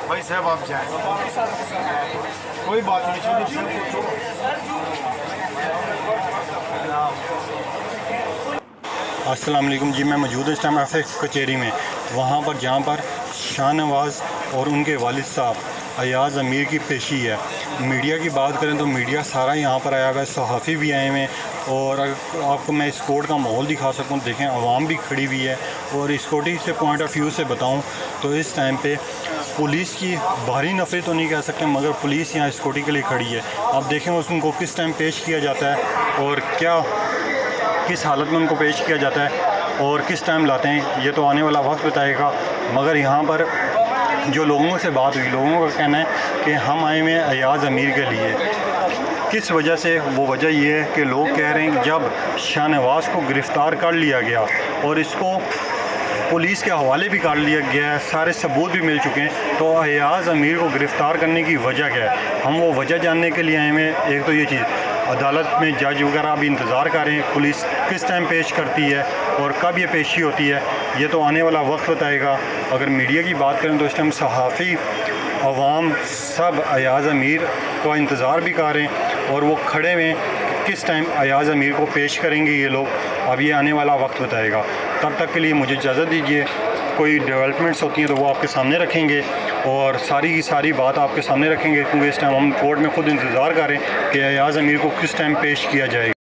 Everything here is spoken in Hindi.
भाई साहब आप जाए, कोई बात नहीं। अस्सलाम वालेकुम जी, मैं मौजूद इस टाइम एफ कचहरी में, वहाँ पर जहाँ पर शाहनवाज और उनके वालिद साहब अयाज़ अमीर की पेशी है। मीडिया की बात करें तो मीडिया सारा यहाँ पर आया हुआ है, सहाफ़ी भी आए हुए हैं। और आपको मैं इस कोर्ट का माहौल दिखा सकूँ, देखें आवाम भी खड़ी हुई है। और इस कोर्ट से पॉइंट ऑफ व्यू से बताऊँ तो इस टाइम पे पुलिस की भारी नफरत तो नहीं कह सकते, मगर पुलिस यहाँ सिक्योरिटी के लिए खड़ी है। आप देखें उनको किस टाइम पेश किया जाता है और किस हालत में उनको पेश किया जाता है और किस टाइम लाते हैं, ये तो आने वाला वक्त बताएगा। मगर यहाँ पर जो लोगों से बात हुई, लोगों का कहना है कि हम आए हुए हैं अयाज़ अमीर के लिए। किस वजह से? वो वजह ये है कि लोग कह रहे हैं कि जब शाहनवाज को गिरफ़्तार कर लिया गया और इसको पुलिस के हवाले भी कर लिया गया है, सारे सबूत भी मिल चुके हैं, तो अयाज़ अमीर को गिरफ़्तार करने की वजह क्या है? हम वो वजह जानने के लिए आए हैं। एक तो ये चीज़, अदालत में जज वगैरह अभी इंतज़ार कर रहे हैं, पुलिस किस टाइम पेश करती है और कब ये पेशी होती है, ये तो आने वाला वक्त बताएगा। अगर मीडिया की बात करें तो इस टाइम सहाफ़ी, अवाम सब अयाज़ अमीर का इंतज़ार भी कर रहे हैं और वो खड़े में किस टाइम अयाज़ अमीर को पेश करेंगे ये लोग, अब ये आने वाला वक्त बताएगा। तब तक के लिए मुझे इजाज़त दीजिए। कोई डेवलपमेंट्स होती हैं तो वो आपके सामने रखेंगे और सारी की सारी बात आपके सामने रखेंगे, क्योंकि इस टाइम हम कोर्ट में ख़ुद इंतज़ार कर रहे हैं कि अयाज़ अमीर को किस टाइम पेश किया जाएगा।